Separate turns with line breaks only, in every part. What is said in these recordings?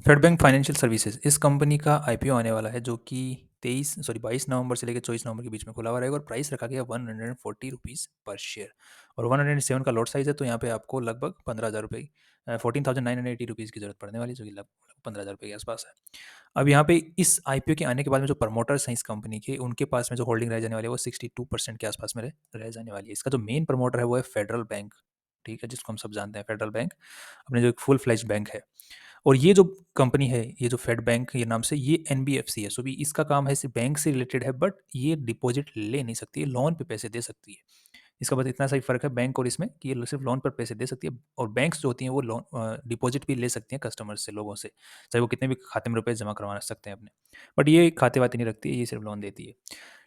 Fade bank financial services इस company का IPO आने वाला है जो कि 22 नवंबर से लेकर 24 नवंबर के बीच में खुला हुआ रहेगा और प्राइस रखा गया 140 रुपीज़ पर शेयर और 107 का लॉट साइज है। तो यहाँ पे आपको लगभग 15,000 रुपये 14,980 रुपीज़ की जरूरत पड़ने वाली है, जो कि लगभग 15,000 रुपये के आसपास है। अब यहाँ पे इस आईपीओ के आने के बाद में जो प्रमोटर्स हैं इस कंपनी के, उनके पास में जो होल्डिंग रह जाने वाली है वो 62% के आसपास में रह जाने वाली है। इसका जो मेन प्रमोटर है वो है फेडरल बैंक, ठीक है, जिसको हम सब जानते हैं फेडरल बैंक, अपने जो एक फुल फ्लेज बैंक है। और ये जो कंपनी है, ये जो फेड बैंक ये नाम से, ये एनबीएफसी है। सो भी इसका काम है सिर्फ बैंक से रिलेटेड है, बट ये डिपॉजिट ले नहीं सकती है, लोन पे पैसे दे सकती है। इसका बस इतना सा ही फ़र्क है बैंक और इसमें कि ये सिर्फ लोन पर पैसे दे सकती है और बैंक्स जो होती हैं वो लोन डिपॉजिट भी ले सकती हैं कस्टमर्स से, लोगों से, चाहे वो कितने भी खाते में रुपए जमा करवा सकते हैं अपने। बट ये खाते वाते नहीं रखती है, ये सिर्फ लोन देती है।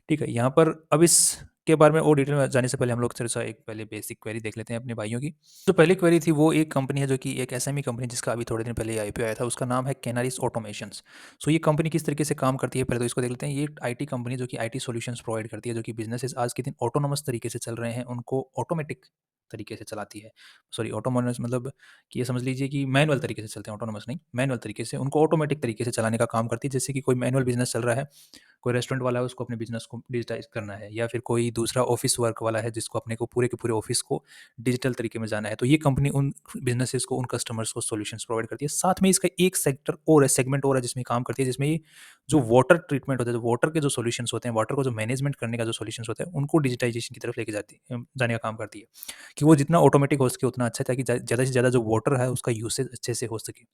ठीक है, यहाँ पर अब इसके बारे में और डिटेल में जाने से पहले हम लोग थोड़ा सा एक पहले बेसिक क्वेरी देख लेते हैं अपने भाइयों की। जो पहली क्वेरी थी वो एक कंपनी है जो कि एक एसएमई कंपनी जिसका अभी थोड़े दिन पहले आईपीओ आया था, उसका नाम है कैनारिस ऑटोमेशंस। सो ये कंपनी किस तरीके से काम करती है पहले तो इसको देख लेते हैं। ये आईटी कंपनी जो कि आईटी सॉल्यूशंस प्रोवाइड करती है, जो कि बिजनेसेस आज के दिन ऑटोनोमस तरीके से चल रहे हैं उनको ऑटोमेटिक तरीके से चलाती है। सॉरी, ऑटोनोमस मतलब कि ये समझ लीजिए कि मैनुअल तरीके से चलते हैं, ऑटोनोमस नहीं, मैनुअल तरीके से उनको ऑटोमेटिक तरीके से चलाने का काम करती है। जैसे कि कोई मैनुअल बिजनेस चल रहा है, कोई रेस्टोरेंट वाला है उसको अपने बिजनेस को डिजिटाइज करना है, या फिर कोई दूसरा ऑफिस वर्क वाला है जिसको अपने को पूरे के पूरे ऑफिस को डिजिटल तरीके में जाना है, तो ये कंपनी उन बिजनेसेस को, उन कस्टमर्स को सॉल्यूशंस प्रोवाइड करती है। साथ में इसका एक सेक्टर और है, सेगमेंट और है जिसमें काम करती है, जिसमें ये जो वाटर ट्रीटमेंट होता है, जो वाटर के जो सॉल्यूशंस होते हैं, वाटर को जो मैनेजमेंट करने का जो सॉल्यूशंस होता है, उनको डिजिटाइजेशन की तरफ लेके जाने का काम करती है, कि वो जितना ऑटोमेटिक हो सके उतना अच्छा है, ताकि ज़्यादा से ज़्यादा जो वाटर है उसका यूसेज अच्छे से हो सके।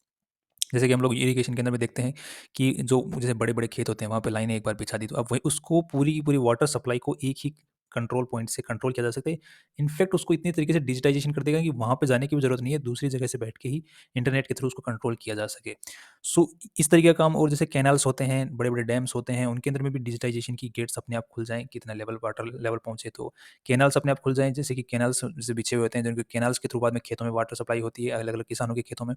जैसे कि हम लोग इरिगेशन के अंदर में देखते हैं कि जो जैसे बड़े-बड़े खेत होते हैं, वहाँ पे लाइनें एक बार बिछा दी, तो अब वही उसको पूरी की पूरी वाटर सप्लाई को एक ही कंट्रोल पॉइंट से कंट्रोल किया जा सकता है। इनफैक्ट उसको इतनी तरीके से डिजिटाइज़ेशन कर देगा कि वहाँ पे जाने की भी ज़रूरत नहीं है, दूसरी जगह से बैठ के ही इंटरनेट के थ्रू उसको कंट्रोल किया जा सके। सो इस तरीके का काम। और जैसे कैनाल्स होते हैं, बड़े-बड़े डैम्स होते हैं, उनके अंदर में भी डिजिटाइज़ेशन की गेट्स अपने आप खुल जाएँ, कितना लेवल वाटर लेवल पहुँचे तो कैनाल्स अपने आप खुल जाएँ। जैसे कि कैनाल्स जैसे बिछे हुए होते हैं, जिनके कैनाल्स के थ्रू बाद में खेतों में वाटर सप्लाई होती है, अलग-अलग किसानों के खेतों में।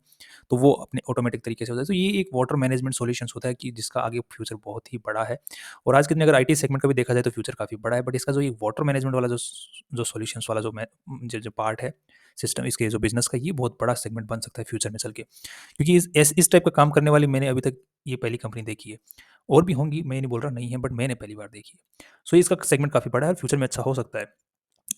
तो वो अपने ऑटोमेटिक तरीके से होता है। तो ये एक वाटर मैनेजमेंट सॉल्यूशंस होता है कि जिसका आगे फ्यूचर बहुत ही बड़ा है। और आज के दिन अगर आईटी सेगमेंट का भी देखा जाए तो फ्यूचर काफ़ी बड़ा है। बट इसका जो ये वाटर मैनेजमेंट वाला जो सॉल्यूशंस वाला जो पार्ट है सिस्टम, इसके जो बिज़नेस का, ये बहुत बड़ा सेगमेंट बन सकता है फ्यूचर में चल के। क्योंकि इस टाइप का काम करने वाली मैंने अभी तक ये पहली कंपनी देखी है। और भी होंगी, मैं ये नहीं बोल रहा नहीं है, बट मैंने पहली बार देखी है। सो इसका सेगमेंट काफ़ी बड़ा है और फ्यूचर में अच्छा हो सकता है।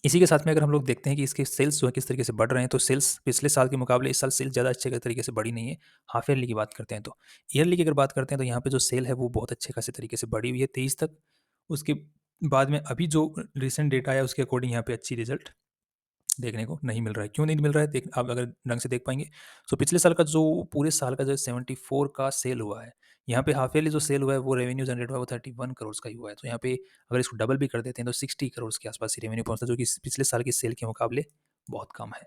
इसी के साथ में अगर हम लोग देखते हैं कि इसके सेल्स जो है किस तरीके से बढ़ रहे हैं, तो सेल्स पिछले साल के मुकाबले इस साल सेल्स ज़्यादा अच्छे तरीके से बढ़ी नहीं है। हाफ ईयरली की बात करते हैं तो। ईयरली की अगर बात करते हैं तो यहाँ पे जो सेल है वो बहुत अच्छे खासे तरीके से बढ़ी हुई है 23 तक। उसके बाद में अभी जो रिसेंट डेटा आया उसके अकॉर्डिंग यहाँ पे अच्छी रिजल्ट देखने को नहीं मिल रहा है। क्यों नहीं मिल रहा है? देख आप अगर ढंग से देख पाएँगे, सो पिछले साल का जो पूरे साल का जो 74 का सेल हुआ है, यहाँ पे हाफ ईयरली जो सेल हुआ है वो रेवेन्यू जनरेट हुआ है वो 31 करोड़ का ही हुआ है। तो यहाँ पे अगर इसको डबल भी कर देते हैं तो 60 करोड़ के आस-पास ही रेवेन्यू पहुँचता है, जो कि पिछले साल के सेल के मुकाबले बहुत कम है।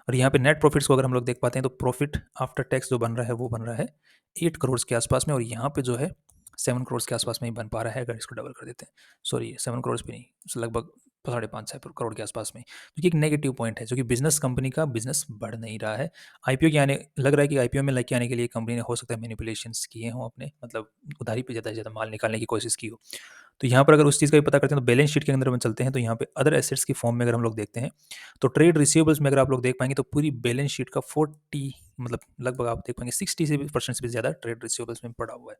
और यहाँ पे नेट प्रॉफिट्स को अगर हम लोग देख पाते हैं तो प्रॉफिट आफ्टर टैक्स जो बन रहा है वो बन रहा है 8 करोड़ के आस-पास में, और यहाँ पे जो है 7 करोड़ के आस-पास में ही बन पा रहा है अगर इसको डबल कर देते हैं। सॉरी, 7 करोड़ भी नहीं, लगभग साढ़े 5-6 करोड़ के आसपास में। जो कि एक नेगेटिव पॉइंट है, जो कि बिज़नेस कंपनी का बिज़नेस बढ़ नहीं रहा है। आईपीओ के आने लग रहा है कि आईपीओ में लेके आने के लिए कंपनी ने हो सकता है मैनिपुलेशंस किए हों अपने, मतलब उधारी पे ज़्यादा से ज़्यादा माल निकालने की कोशिश की हो। तो यहाँ पर अगर उस चीज़ का भी पता करते हैं तो बैलेंस शीट के अंदर हम चलते हैं, तो यहाँ पे अदर एसेट्स की फॉर्म में अगर हम लोग देखते हैं, तो ट्रेड रिसीवेबल्स में अगर आप लोग देख पाएँगे तो पूरी बैलेंस शीट का 40 मतलब लगभग आप देख पाएँगे 60 से भी परसेंट से भी ज़्यादा ट्रेड रिसीवेबल्स में पड़ा हुआ है।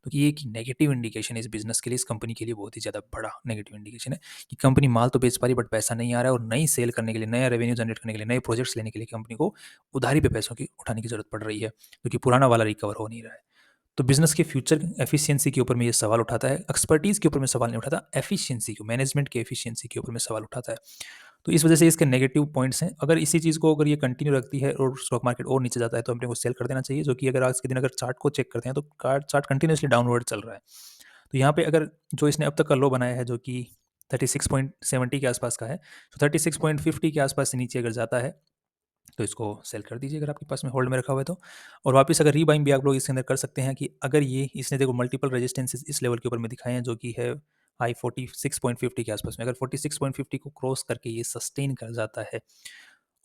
तो ये एक नेगेटिव इंडिकेशन है इस बिज़नेस के लिए, इस कंपनी के लिए बहुत ही ज़्यादा बड़ा नेगेटिव इंडिकेशन है कि कंपनी माल तो बेच पा रही है बट पैसा नहीं आ रहा है, और नई सेल करने के लिए, नया रेवेन्यू जनरेट करने के लिए, नए प्रोजेक्ट्स लेने के लिए कंपनी को उधारी पे पैसों की उठाने की ज़रूरत पड़ रही है, क्योंकि पुराना वाला रिकवर हो नहीं रहा है। तो बिज़नेस के फ्यूचर एफिशिएंसी के ऊपर में ये सवाल उठाता है, एक्सपर्टीज़ के ऊपर में सवाल नहीं उठाता, एफिशिएंसी को, मैनेजमेंट की एफिशिएंसी के ऊपर में सवाल उठाता है। तो इस वजह से इसके नेगेटिव पॉइंट्स हैं। अगर इसी चीज़ को अगर ये कंटिन्यू रखती है और स्टॉक मार्केट और नीचे जाता है तो अपने को सेल कर देना चाहिए, जो कि अगर आज के दिन अगर चार्ट को चेक करते हैं तो चार्ट कंटिन्यूअसली डाउनवर्ड चल रहा है। तो यहाँ पे अगर जो इसने अब तक का लो बनाया है जो कि 36.70 के आसपास का है, तो 36.50 के आसपास से नीचे अगर जाता है तो इसको सेल कर दीजिए अगर आपके पास में होल्ड में रखा हुआ है तो। और वापस अगर रीबाइंग भी आप लोग इसके अंदर कर सकते हैं कि अगर ये इसने देखो मल्टीपल रेजिस्टेंसेस इस लेवल के ऊपर में दिखाए हैं, जो कि है आई 46.50 के आसपास में। अगर 46.50 को क्रॉस करके ये सस्टेन कर जाता है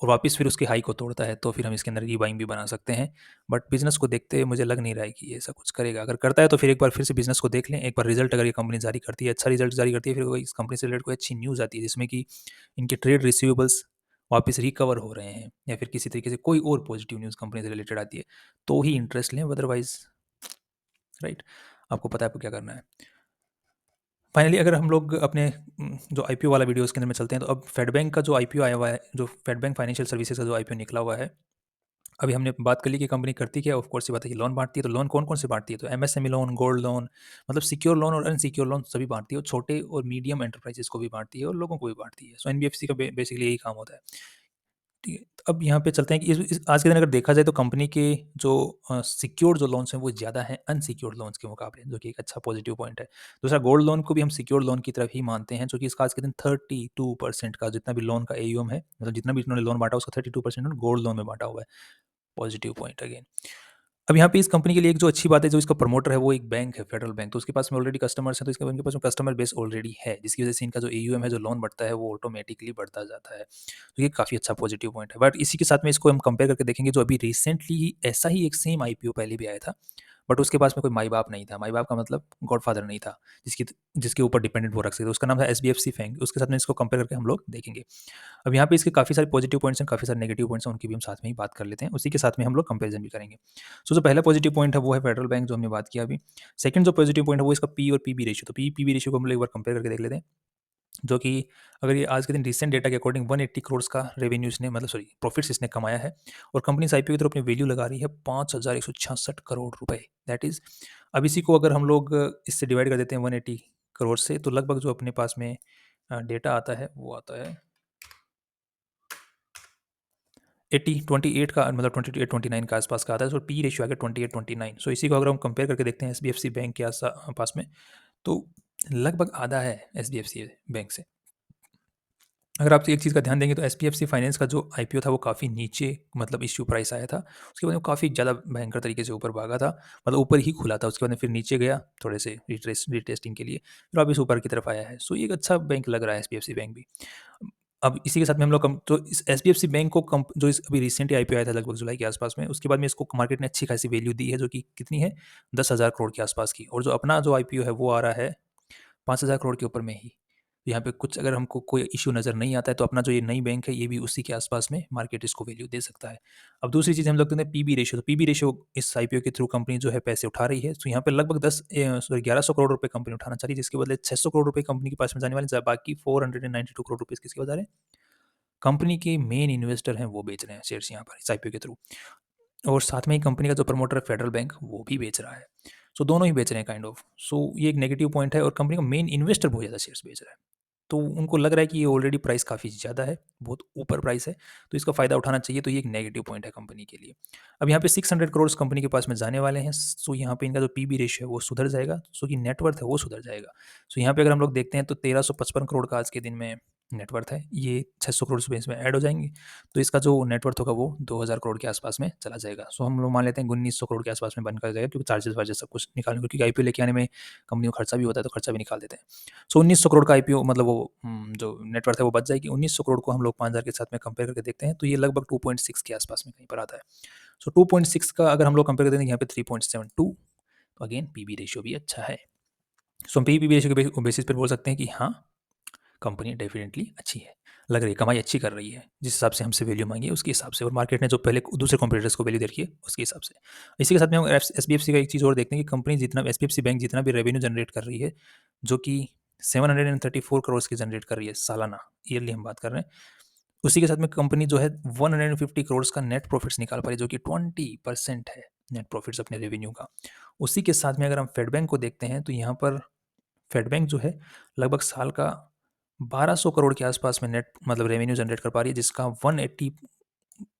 और वापस फिर उसकी हाई को तोड़ता है, तो फिर हम इसके अंदर रीबाइंग भी बना सकते हैं। बट बिजनेस को देखते हुए मुझे लग नहीं रहा है कि ये ऐसा कुछ करेगा। अगर करता है तो फिर एक बार फिर से बिजनेस को देख लें, एक बार रिजल्ट अगर ये कंपनी जारी करती है, अच्छा रिजल्ट जारी करती है, फिर कोई इस कंपनी से रिलेटेड कोई अच्छी न्यूज़ आती है जिसमें कि इनके ट्रेड रिसीवेबल्स वापस रिकवर हो रहे हैं या फिर किसी तरीके से कोई और पॉजिटिव न्यूज़ कंपनी से रिलेटेड आती है, तो ही इंटरेस्ट लें, अदरवाइज़ राइट, आपको पता है आपको क्या करना है। फाइनली अगर हम लोग अपने जो आईपीओ वाला वीडियोज़ के अंदर में चलते हैं, तो अब फेड बैंक का जो आईपीओ आया हुआ है, जो फेड बैंक फाइनेंशियल सर्विसेज का जो आईपीओ निकला हुआ है, अभी हमने बात कर ली कि कंपनी करती क्या है, ऑफ कोर्स सी बात है कि लोन बाँटती है, तो लोन कौन-कौन से बाँटती है? तो एमएसएमई लोन, गोल्ड लोन, मतलब सिक्योर लोन और अनसिक्योर लोन सभी बाँटती है, और छोटे और मीडियम एंटरप्राइजेज़ को भी बाँटती है और लोगों को भी बाँटती है। सो एनबीएफसी का बेसिकली यही काम होता है। ठीक है, तो अब यहाँ पे चलते हैं कि इस आज के दिन अगर देखा जाए तो कंपनी के जो सिक्योर्ड जो लोन्स हैं वो ज़्यादा हैं अनसिक्योर्ड लोन्स के मुकाबले, जो कि एक अच्छा पॉजिटिव पॉइंट है। दूसरा, गोल्ड लोन को भी हम सिक्योर्ड लोन की तरफ ही मानते हैं, जो कि इसका आज के दिन 32% का जितना भी लोन का एयूएम है, मतलब जितना भी इन्होंने लोन बाँटा उसका 32% गोल्ड लोन में बाँटा हुआ है। Positive point again. अब यहाँ पे इस कंपनी के लिए एक जो अच्छी बात है, जो इसका प्रमोटर है वो एक बैंक है, फेडरल बैंक, तो उसके पास में ऑलरेडी कस्टमर्स हैं, तो इसके उनके पास में कस्टमर बेस ऑलरेडी है, जिसकी वजह से इनका जो एयूएम है, जो लोन बढ़ता है, वो ऑटोमेटिकली बढ़ता जाता है। तो ये काफ़ी अच्छा पॉजिटिव पॉइंट है। बट इसी के साथ में इसको हम कंपेयर करके देखेंगे, जो अभी रिसेंटली ऐसा ही एक सेम आईपीओ पहले भी आया था, बट उसके पास में कोई माई-बाप नहीं था। माई-बाप का मतलब गॉडफ़ादर नहीं था, जिसकी जिसके ऊपर डिपेंडेंट वो रख सकते थे। उसका नाम था एसबीएफसी बैंक। उसके साथ में इसको कंपेयर करके हम लोग देखेंगे। अब यहाँ पे इसके काफ़ी सारे पॉजिटिव पॉइंट्स हैं, काफ़ी सारे नेगेटिव पॉइंट्स हैं, उनकी भी हम साथ में ही बात कर लेते हैं। उसी के साथ में हम लोग कंपैरिज़न भी करेंगे। सो जो पहला पॉजिटिव पॉइंट है वो है फेडरल बैंक, जो हमने बात किया अभी। सेकंड जो पॉजिटिव पॉइंट है वो इसका पी और पीबी रेशियो। तो पी-पीबी रेशियो को हम लोग एक बार कंपेयर करके देख लेते हैं, जो कि अगर ये आज के दिन रिसेंट डेटा के अकॉर्डिंग 180 करोड़ का रेवेन्यू इसने, मतलब सॉरी प्रॉफिट्स इसने कमाया है, और कंपनी इस आईपीओ की तरफ अपनी वैल्यू लगा रही है 5,166 करोड़ रुपए। दैट इज़, अब इसी को अगर हम लोग इससे डिवाइड कर देते हैं 180 करोड़ से, तो लगभग जो अपने पास में डेटा आता है वो आता है 80 28 का, मतलब 28-29 के आसपास का आता है। सो पी रेशियो आ गया 28-29। सो इसी को अगर हम कंपेयर करके देखते हैं एसबीएफसी बैंक के पास में, तो लगभग आधा है एसबीएफसी बैंक से। अगर आप एक चीज़ का ध्यान देंगे तो एसपीएफसी फाइनेंस का जो आईपीओ था वो काफ़ी नीचे, मतलब इश्यू प्राइस आया था। उसके बाद वो काफ़ी ज़्यादा भयंकर तरीके से ऊपर भागा था, मतलब ऊपर ही खुला था। उसके बाद में फिर नीचे गया थोड़े से रीटेस्टिंग के लिए, फिर वापस ऊपर की तरफ आया है। सो ये एक अच्छा बैंक लग रहा है एसपीएफसी बैंक भी। अब इसी के साथ में हम लोग तो इस एसपीएफसी बैंक को जो इस अभी रिसेंटली आईपीओ आया था लगभग जुलाई के आसपास में, उसके बाद में इसको मार्केट ने अच्छी खासी वैल्यू दी है, जो कि कितनी है, 10,000 करोड़ के आसपास की। और जो अपना जो आईपीओ है वो आ रहा है 5,000 करोड़ के ऊपर में ही। यहाँ पे कुछ अगर हमको कोई इश्यू नज़र नहीं आता है, तो अपना जो ये नई बैंक है ये भी उसी के आसपास में मार्केट इसको वैल्यू दे सकता है। अब दूसरी चीज़ हम लोग देखते हैं पीबी रेशियो। तो पीबी रेशियो इस आईपीओ के थ्रू कंपनी जो है पैसे उठा रही है। तो यहाँ पे लगभग 1100 करोड़ रुपए कंपनी उठाना चाह रही है, जिसके बदले 600 करोड़ रुपए कंपनी के पास में जाने वाले हैं। बाकी 492 करोड़ रुपीज़ किसके पास जा रहे हैं? कंपनी के मेन इन्वेस्टर हैं वो बेच रहे हैं शेयर्स यहाँ पर इस आईपीओ के थ्रू। और साथ में ही कंपनी का जो प्रमोटर है फेडरल बैंक, वो भी बेच रहा है। सो दोनों ही बेच रहे हैं काइंड ऑफ। सो ये एक नेगेटिव पॉइंट है, और कंपनी का मेन इन्वेस्टर बहुत ज़्यादा शेयर्स बेच रहा है। तो उनको लग रहा है कि ये ऑलरेडी प्राइस काफ़ी ज़्यादा है, बहुत ऊपर प्राइस है, तो इसका फ़ायदा उठाना चाहिए। तो ये एक नेगेटिव पॉइंट है कंपनी के लिए। अब यहाँ पे 600 करोड़ कंपनी के पास में जाने वाले हैं, सो यहाँ पे इनका जो पीबी रेशियो है वो सुधर जाएगा, सो कि नेटवर्थ है वो सुधर जाएगा। सो यहाँ पे अगर हम लोग देखते हैं तो 1355 करोड़ का आज के दिन में नेटवर्थ है, ये 600 करोड़ रुपए इसमें ऐड हो जाएंगे, तो इसका जो नेटवर्थ होगा वो 2000 करोड़ के आसपास में चला जाएगा। सो हम लोग मान लेते हैं 1900 करोड़ के आसपास में बन कर जाएगा, क्योंकि चार्जेस वार्जेस सब कुछ निकालने को, क्योंकि आईपीओ लेके आने में कंपनी को खर्चा भी होता है, तो खर्चा भी निकाल देते हैं। सो 1900 करोड़ का आईपीओ, मतलब वो जो नेटवर्थ है वो बच जाएगी। 1900 करोड़ को हम लोग 5000 के साथ में कंपेयर करके देखते हैं, तो ये लगभग 2.6 के आसपास में कहीं पर आता है। सो 2.6 का अगर हम लोग कंपेयर करते हैं यहाँ पे 3.72, तो अगेन पीबी रेशियो भी अच्छा है। सो हम पीबी रेशियो के बेसिस पर बोल सकते हैं कि हाँ, कंपनी डेफिनेटली अच्छी है, लग रही है कमाई अच्छी कर रही है, जिस हिसाब से हमसे वैल्यू मांगी है उसके हिसाब से, और मार्केट ने जो पहले दूसरे कॉम्पिटिटर्स को वैल्यू दे रखी है उसके हिसाब से। इसी के साथ में हम एस बी एफ सी का एक चीज़ और देखते हैं कि कंपनी जितना S B F C bank जितना भी रेवेन्यू जनरेट कर रही है, जो कि 734 करोड़ की जनरेट कर रही है सालाना, ईयरली हम बात कर रहे हैं, उसी के साथ में कंपनी जो है 150 करोड़ का नेट प्रॉफिट्स निकाल पा रही है, जो कि 20% है नेट प्रॉफिट्स अपने रेवेन्यू का। उसी के साथ में अगर हम फेड बैंक को देखते हैं, तो यहाँ पर फेड बैंक जो है लगभग साल का 1200 करोड़ के आसपास में नेट, मतलब रेवेन्यू जनरेट कर पा रही है, जिसका 180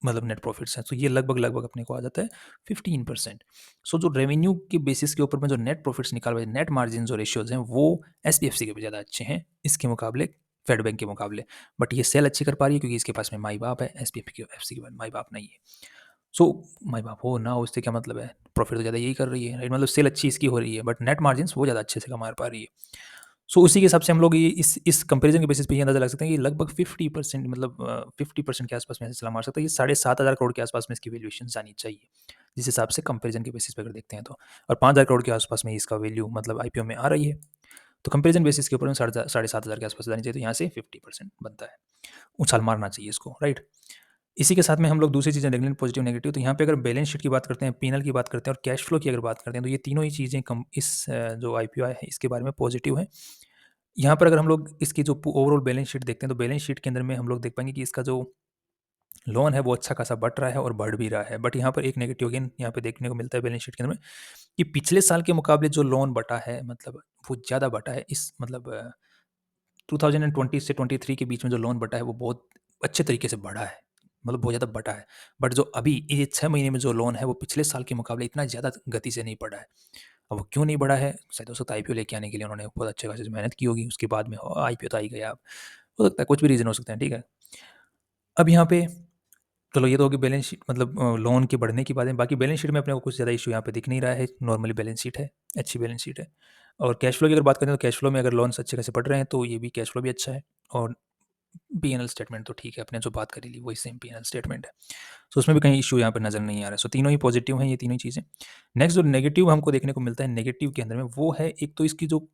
मतलब नेट प्रॉफिट्स हैं। तो ये लगभग लगभग अपने को आ जाता है 15%। सो जो रेवेन्यू के बेसिस के ऊपर में जो नेट प्रॉफिट्स निकाल रहे हैं, नेट मार्जिन जो रेशियोज हैं, वो एसपीएफसी के भी ज़्यादा अच्छे हैं इसके मुकाबले, फेड बैंक के मुकाबले। बट ये सेल अच्छी कर पा रही है, क्योंकि इसके पास में माई बाप है, एसपीएफसी के बाद माई बाप नहीं है। सो माई बाप हो ना हो, इससे क्या मतलब है, प्रॉफिट तो ज़्यादा यही कर रही है, राइट, मतलब सेल अच्छी इसकी हो रही है, बट नेट मार्जिन वो ज़्यादा अच्छे से कमा पा रही है। सो उसी के हिसाब से हम लोग ये इस कंपैरिजन के बेसिस पे ये अंदाजा लगा सकते हैं कि लगभग 50%, मतलब 50% के आसपास में ऐसे चला मार सकता है। ये 7,500 करोड़ के आसपास में इसकी वैल्यूएशन जानी चाहिए, जिस हिसाब से कंपैरिजन के बेसिस पे अगर देखते हैं तो। और 5,000 करोड़ के आसपास में इसका वैल्यू, मतलब आईपीओ में आ रही है। तो कंपेरिजन बेसिस के ऊपर में 7,500 के आसपास जानी चाहिए, तो यहाँ से 50% बनता है, उछाल मारना चाहिए इसको, राइट। इसी के साथ में हम लोग दूसरी चीज़ें देख लें, पॉजिटिव नेगेटिव। तो यहाँ पे अगर बैलेंस शीट की बात करते हैं, पीएनएल की बात करते हैं और कैश फ्लो की अगर बात करते हैं, तो ये तीनों ही चीज़ें कम इस जो आईपीओ है इसके बारे में पॉजिटिव है। यहाँ पर अगर हम लोग इसकी जो ओवरऑल बैलेंस शीट देखते हैं, तो बैलेंस शीट के अंदर में हम लोग देख पाएंगे कि इसका जो लोन है वो अच्छा खासा बढ़ रहा है और बढ़ भी रहा है। बट यहाँ पर एक नेगेटिव अगेन यहाँ पे देखने को मिलता है बैलेंस शीट के अंदर में, कि पिछले साल के मुकाबले जो लोन बढ़ा है, मतलब वो ज़्यादा बढ़ा है। इस मतलब 2020 से 23 के बीच में जो लोन बढ़ा है वो बहुत अच्छे तरीके से बढ़ा है, मतलब बहुत ज़्यादा बढ़ा है। बट जो अभी ये 6 महीने में जो लोन है वो पिछले साल के मुकाबले इतना ज़्यादा गति से नहीं बढ़ा है। अब वो क्यों नहीं बढ़ा है? शायद हो सकता है आईपीओ लेके आने के लिए उन्होंने बहुत अच्छे खासे मेहनत की होगी, उसके बाद में आईपीओ तो आ ही गया अब। हो सकता है कुछ भी रीज़न हो सकते हैं, ठीक है। अब यहाँ पे चलो ये तो होगी बैलेंस शीट, मतलब लोन के बढ़ने की बातें। बाकी बैलेंस शीट में अपने को कुछ ज़्यादा इशू यहाँ पे दिख नहीं रहा है, नॉर्मली बैलेंस शीट है, अच्छी बैलेंस शीट है। और कैश फ्लो की अगर बात करें, तो कैश फ्लो में अगर लोन्स अच्छे खासे बढ़ रहे हैं तो ये भी कैश फ्लो भी अच्छा है। और पीएनएल स्टेटमेंट तो ठीक है, अपने जो बात करी ली वही सेम पीएनएल स्टेटमेंट है, सो उसमें भी कहीं इशू यहाँ पर नज़र नहीं आ रहा है। सो तीनों ही पॉजिटिव हैं ये तीनों ही चीज़ें। नेक्स्ट जो नेगेटिव हमको देखने को मिलता है नेगेटिव के अंदर में, वो है एक तो इसकी जो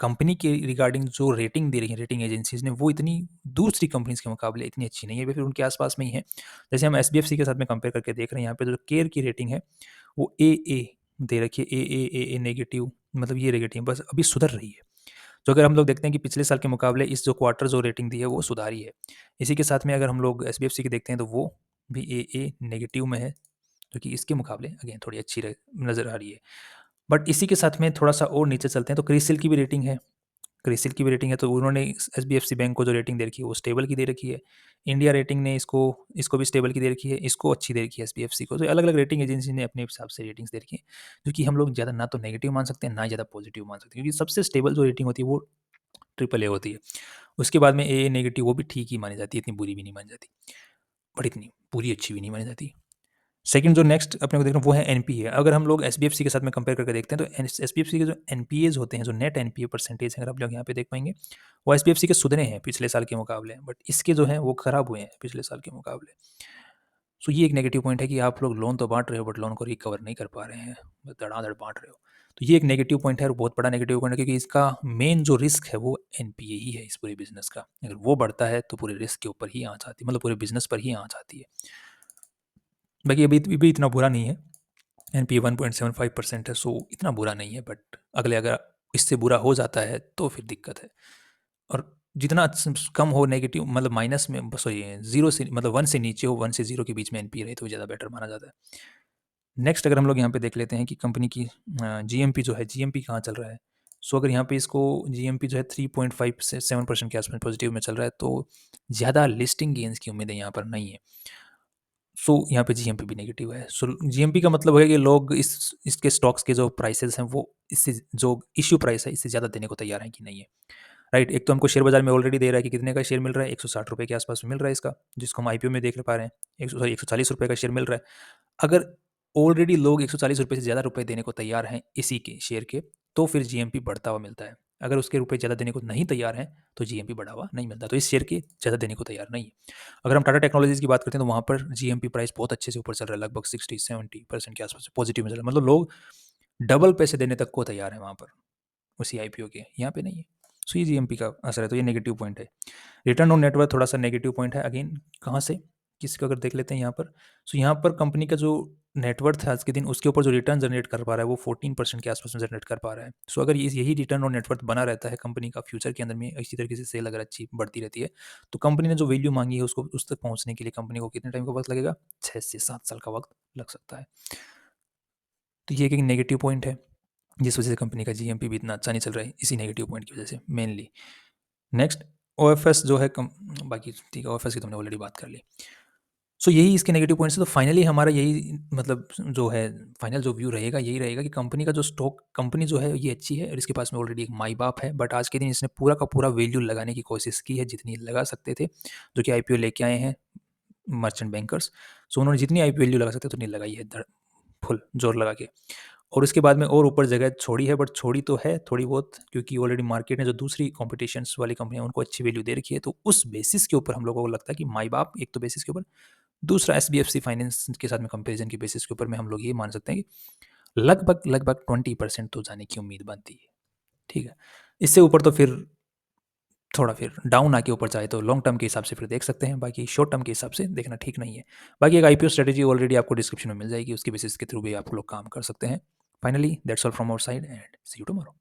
कंपनी के रिगार्डिंग जो रेटिंग दे रही है रेटिंग एजेंसीज ने, वो इतनी दूसरी कंपनीज के मुकाबले इतनी अच्छी नहीं है, वे फिर उनके आसपास में ही है। जैसे हम एसबीएफसी के साथ में कंपेयर करके देख रहे हैं, यहाँ पे जो केयर की रेटिंग है वो ए दे रखी है, ए नेगेटिव, मतलब ये नेगेटिव बस अभी सुधर रही है। तो अगर हम लोग देखते हैं कि पिछले साल के मुकाबले इस जो क्वार्टर जो रेटिंग दी है वो सुधारी है। इसी के साथ में अगर हम लोग एसबीएफसी की देखते हैं तो वो भी ए नेगेटिव में है, जो कि इसके मुकाबले अगेन थोड़ी अच्छी नज़र आ रही है। बट इसी के साथ में थोड़ा सा और नीचे चलते हैं तो क्रिसिल की भी रेटिंग है। क्रिसिल की भी रेटिंग है, तो उन्होंने एसबीएफसी बैंक को जो रेटिंग दे रखी है वो स्टेबल की दे रखी है। इंडिया रेटिंग ने इसको इसको भी स्टेबल की दे रखी है, इसको अच्छी दे रखी है एसबीएफसी को। तो अलग अलग रेटिंग एजेंसी ने अपने हिसाब से रेटिंग्स दे रखी है, जो कि हम लोग ज़्यादा ना तो नेगेटिव मान सकते हैं ना ज़्यादा पॉजिटिव मान सकते हैं, क्योंकि सबसे स्टेबल जो रेटिंग होती है वो ट्रिपल ए होती है। उसके बाद में ए नेगेटिव वो भी ठीक ही मानी जाती है, इतनी बुरी भी नहीं मानी जाती, बट इतनी पूरी अच्छी भी नहीं मानी जाती। सेकंड जो नेक्स्ट अपने को देखना वो है एनपीए। अगर हम लोग एसबीएफसी के साथ में कंपेयर करके देखते हैं तो एसबीएफसी के जो एनपीएज होते हैं, जो नेट एनपीए परसेंटेज है, अगर आप लोग यहाँ पे देख पाएंगे, वो एसबीएफसी के सुधरे हैं पिछले साल के मुकाबले, बट इसके जो हैं वो खराब हुए हैं पिछले साल के मुकाबले। सो ये एक नेगेटिव पॉइंट है कि आप लोग लोन तो बांट रहे हो बट लोन को रिकवर नहीं कर पा रहे हैं, बस धड़ाधड़ बांट रहे हो। तो ये एक नेगेटिव पॉइंट है और बहुत बड़ा नेगेटिव पॉइंट है, क्योंकि इसका मेन जो रिस्क है वो एनपीए ही है इस पूरे बिजनेस का। अगर वो बढ़ता है तो पूरे रिस्क के ऊपर ही आँच आती है, मतलब पूरे बिजनेस पर ही आँच आती है। बाकी अभी भी इतना बुरा नहीं है, एनपीए 1.75% है, सो इतना बुरा नहीं है, बट अगले अगर इससे बुरा हो जाता है तो फिर दिक्कत है। और जितना कम हो नेगेटिव, मतलब माइनस में, सॉरी जीरो से, मतलब 1 से नीचे हो, 1 से 0 के बीच में एनपीए रहे तो ज़्यादा बेटर माना जाता है। नेक्स्ट अगर हम लोग यहाँ पे देख लेते हैं कि कंपनी की जीएमपी जो है, जीएमपी कहाँ चल रहा है। सो अगर यहाँ पे इसको जीएमपी जो है 3.5 से 7% के आसपास पॉजिटिव में चल रहा है, तो ज़्यादा लिस्टिंग गेंस की उम्मीदें यहाँ पर नहीं है। सो यहाँ पे जीएमपी भी नेगेटिव है। सो जीएमपी का मतलब है कि लोग इसके स्टॉक्स के जो प्राइसेस हैं वो इससे जो इश्यू प्राइस है इससे ज़्यादा देने को तैयार हैं कि नहीं है, राइट। एक तो हमको शेयर बाजार में ऑलरेडी दे रहा है कि कितने का शेयर मिल रहा है, 160 रुपये के आसपास में मिल रहा है इसका, जिसको हम आईपीओ में देख पा रहे हैं, 140 रुपये का शेयर मिल रहा है। अगर ऑलरेडी लोग 140 रुपये से ज़्यादा रुपये देने को तैयार हैं इसी के शेयर के, तो फिर जीएमपी बढ़ता हुआ मिलता है। अगर उसके रुपये ज़्यादा देने को नहीं तैयार हैं तो जीएमपी बढ़ा हुआ नहीं मिलता, तो इस शेयर के ज़्यादा देने को तैयार नहीं है। अगर हम टाटा टेक्नोलॉजीज़ की बात करते हैं तो वहाँ पर जीएमपी प्राइस बहुत अच्छे से ऊपर चल रहा है, लगभग 60-70% के आसपास पॉजिटिव में चल रहा है, मतलब लोग डबल पैसे देने तक को तैयार हैं वहाँ पर, उसी आईपीओ के, यहाँ पे नहीं है। सो ये जीएमपी का असर है, तो ये नेगेटिव पॉइंट है। रिटर्न ऑन नेटवर्थ थोड़ा सा नेगेटिव पॉइंट है, अगेन कहाँ से, किसका अगर देख लेते हैं यहाँ पर। सो यहाँ पर कंपनी का जो नेटवर्थ है आज के दिन, उसके ऊपर जो रिटर्न जनरेट कर पा रहा है वो 14% के आसपास में जनरेट कर पा रहा है। सो अगर यही रिटर्न ऑन नेटवर्थ बना रहता है कंपनी का फ्यूचर के अंदर में, इसी तरीके से सेल अगर अच्छी बढ़ती रहती है, तो कंपनी ने जो वैल्यू मांगी है उसको उस तक पहुँचने के लिए कंपनी को कितने टाइम का वक्त लगेगा, 6 से 7 साल का वक्त लग सकता है। तो ये एक नेगेटिव पॉइंट है जिस वजह से कंपनी का जीएमपी भी इतना अच्छा नहीं चल रहा है, इसी नेगेटिव पॉइंट की वजह से मेनली। नेक्स्ट ओएफएस जो है बाकी ठीक है, ओएफएस की तो हमने ऑलरेडी बात कर ली। सो यही इसके नेगेटिव पॉइंट्स है। तो फाइनली हमारा यही मतलब जो है फाइनल जो व्यू रहेगा यही रहेगा कि कंपनी का जो स्टॉक, कंपनी जो है ये अच्छी है और इसके पास में ऑलरेडी एक माई बाप है, बट आज के दिन इसने पूरा का पूरा वैल्यू लगाने की कोशिश की है जितनी लगा सकते थे, जो कि आईपीओ लेके आए हैं मर्चेंट बैंकर्स। सो उन्होंने जितनी आईपीओ वैल्यू लगा सकते थे उतनी लगाई है, फुल जोर लगा के। और उसके बाद में और ऊपर जगह छोड़ी है, बट छोड़ी तो है थोड़ी बहुत, क्योंकि ऑलरेडी मार्केट में जो दूसरी कॉम्पिटिशन्स वाली कंपनियां उनको अच्छी वैल्यू दे रखी है, तो उस बेसिस के ऊपर हम लोगों को लगता है कि माई बाप एक तो बेसिस के ऊपर, दूसरा एसबीएफसी फाइनेंस के साथ में कंपेरिजन के बेसिस के ऊपर में हम लोग ये मान सकते हैं कि लगभग लगभग 20% तो जाने की उम्मीद बनती है। ठीक है। इससे ऊपर तो फिर थोड़ा फिर डाउन आके ऊपर जाए तो लॉन्ग टर्म के हिसाब से फिर देख सकते हैं, बाकी शॉर्ट टर्म के हिसाब से देखना ठीक नहीं है। बाकी एक आईपीओ स्ट्रेटजी ऑलरेडी आपको डिस्क्रिप्शन में मिल जाएगी, उसकी बेसिस के थ्रू भी आप लोग काम कर सकते हैं। Finally that's all from our side and see you tomorrow.